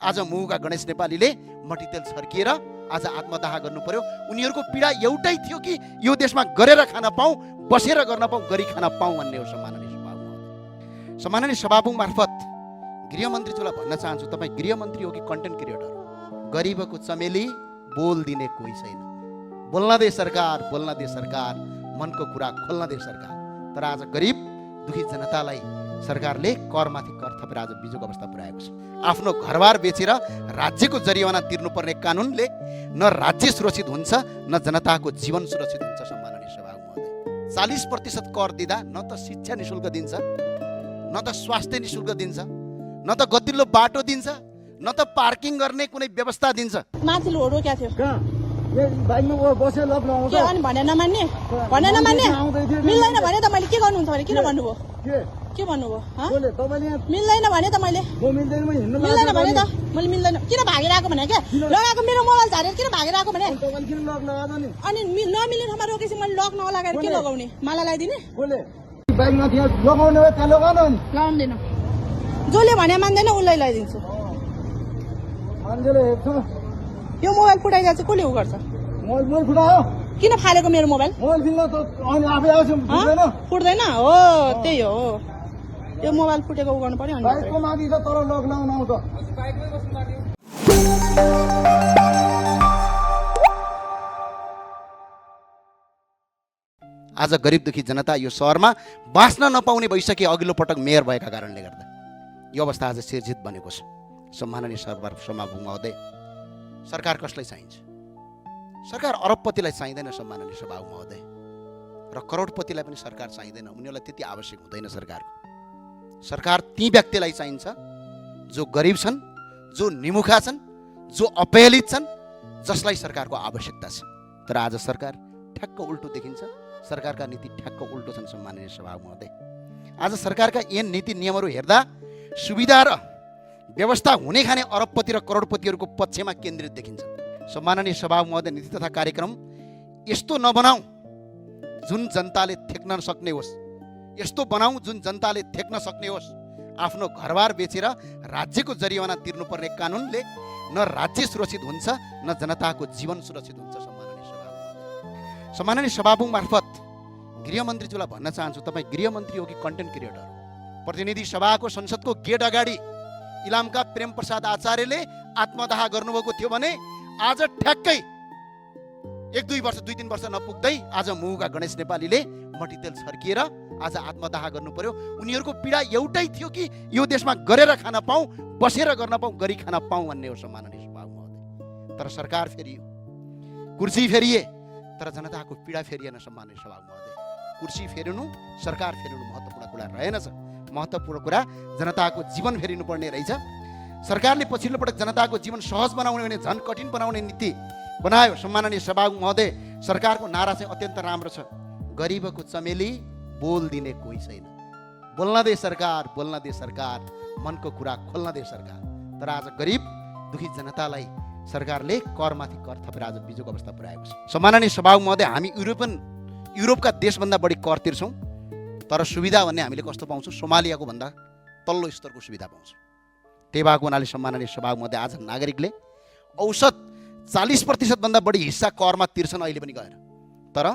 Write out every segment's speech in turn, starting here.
आज मुगा गणेश नेपालीले मट्टीतेल छर्किएर आज आत्मदाह गर्नु पर्यो। उनीहरूको पीडा एउटै थियो कि यो देशमा गरेर खान पाऊँ, बसेर गर्न पाऊँ, गरी खान पाऊँ भन्ने हो। सम्माननीय सभामुख मार्फत गृहमन्त्रीज्यूलाई भन्न चाहन्छु, तपाईँ गृहमन्त्री हो कि कन्टेन्ट क्रिएटर? गरिबको चमेली बोल दिने कोही छैन। बोल्न दे सरकार, बोल्न दे सरकार, मनको कुरा खोल्न दे सरकार। तर आज गरिब दुखी जनतालाई सरकारले करमाथि कर थपेर आज बिजोको अवस्था पुर्याएको छ। आफ्नो घरबार बेचेर राज्यको जरिवाना तिर्नुपर्ने कानुनले न राज्य सुरक्षित हुन्छ न जनताको जीवन सुरक्षित हुन्छ। सम्माननीय सभामुख महोदय, 40% कर दिँदा न त शिक्षा निशुल्क दिन्छ, न त स्वास्थ्य निशुल्क दिन्छ, न त गतिलो बाटो दिन्छ, न त पार्किङ गर्ने कुनै व्यवस्था दिन्छ। माथि लोडो क्या थियो बाइकमा बसेर लक लगाउँछ के अनि भने नमान्ने मिल्दैन भने त मैले के गर्नुहुन्छ भने किन भन्नुभयो? के भन्नुभयो? मिल्दैन भने त मैले मिल्दैन भने त मैले मिल्दैन किन भागेर आएको भने क्या लगाएको मेरो मोबाइल झारेर किन भागेर आएको भने अनि नमिल्ने ठाउँमा रोकेपछि मैले लक नलगाएर के लगाउने? माला लगाइदिने? लगाउँदैन। जसले भने मान्दैन उसलाई लगाइदिन्छु। यो मोबाइल फुटाइदिए चाहिँ कसले उ गर्छ? किन फालेको मेरो मोबाइल? फुट्दैन हो, त्यही हो। यो मोबाइल फुटेको उ गर्नु पर्यो। आज गरिब दुखी जनता यो सहरमा बाँच्न नपाउने भइसके। अघिल्लो पटक मेयर भएका कारणले गर्दा यो अवस्था आज सिर्जित बनेको छ। सम्माननीय सभामुख महोदय, सरकार कसलाई चाहिन्छ? सरकार अरबपतिलाई चाहिँदैन सम्माननीय सभामुख महोदय, र करोडपतिलाई पनि सरकार चाहिँदैन। उनीहरूलाई त्यति आवश्यक हुँदैन सरकारको। सरकार ती व्यक्तिलाई चाहिन्छ जो गरिब छन्, जो निमुखा छन्, जो अपहेलित छन्, जसलाई सरकारको आवश्यकता छ। तर आज सरकार ठ्याक्क उल्टो देखिन्छ। सरकारका नीति ठ्याक्क उल्टो छन् सम्माननीय सभामुख महोदय। आज सरकारका यी नीति नियमहरू हेर्दा सुविधा र व्यवस्था हुने खाने अरबपति र करोडपतिहरूको पक्षमा केन्द्रित देखिन्छ। सम्माननीय सभामुख महोदय, नीति तथा कार्यक्रम यस्तो नबनाऊ जुन जनताले थेक्न सक्ने होस्, यस्तो बनाऊ जुन जनताले थेक्न सक्ने होस्। आफ्नो घरबार बेचेर राज्यको जरिवाना तिर्नुपर्ने कानुनले न राज्य सुरक्षित हुन्छ न जनताको जीवन सुरक्षित हुन्छ। सम्माननीय सभामुख मार्फत गृहमन्त्रीज्यूलाई भन्न चाहन्छु, तपाईँ गृहमन्त्री हो कि कन्टेन्ट क्रिएटर? प्रतिनिधि सभाको संसदको गेट अगाडि इलामका प्रेम प्रसाद आचार्यले आत्मदाह गर्नुभएको थियो भने आज ठ्याक्कै 1-2 वर्ष 2-3 वर्ष नपुग्दै आज मुगा गणेश नेपालीले मट्टीतेल छर्किएर आज आत्मदाह गर्नु पर्यो। उनीहरूको पीडा एउटै थियो कि यो देशमा गरेर खान पाऊँ, बसेर गर्न पाऊँ, गरी खान पाऊँ भन्ने हो। सम्माननीय सभामुख महोदय, तर सरकार फेरियो, कुर्सी फेरिए, तर जनताको पीडा फेरिएन। सम्माननीय सभामुख महोदय, कुर्सी फेरिनु, सरकार फेरिनु महत्त्वपूर्ण कुरा रहेनछ। महत्त्वपूर्ण कुरा जनताको जीवन फेरिनु पर्ने रहेछ। सरकारले पछिल्लो पटक जनताको जीवन सहज बनाउने भने झन् कठिन बनाउने नीति बनायो। सम्माननीय सभामुख महोदय, सरकारको नारा चाहिँ अत्यन्त राम्रो छ, गरिबको चमेली बोल दिने कोही छैन। बोल्न दे सरकार, बोल्न दे सरकार, मनको कुरा खोल्न दे सरकार। तर आज गरिब दुखी जनतालाई सरकारले करमाथि कर थपेर आज बिजोको अवस्था पुर्याएको छ। सम्माननीय सभामुख महोदय, हामी युरोपका देशभन्दा बढी कर तिर्छौँ, तर सुविधा भन्ने हामीले कस्तो पाउँछौँ? सोमालियाको भन्दा तल्लो स्तरको सुविधा पाउँछौँ। त्यही भएको हुनाले सम्माननीय सभामुख महोदय, आज नागरिकले औसत 40% भन्दा बढी हिस्सा करमा तिर्छन् अहिले पनि गएर। तर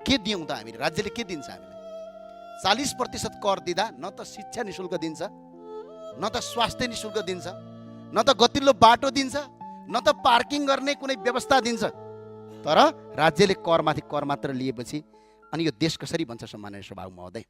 के दियौँ त हामीले? राज्यले के दिन्छ हामीलाई? 40% कर दिँदा न त शिक्षा निशुल्क दिन्छ, न त स्वास्थ्य निशुल्क दिन्छ, न त गतिलो बाटो दिन्छ, न त पार्किङ गर्ने कुनै व्यवस्था दिन्छ। तर राज्यले करमाथि कर मात्र लिएपछि अनि यो देश कसरी बन्छ? सम्माननीय सभामुख महोदय,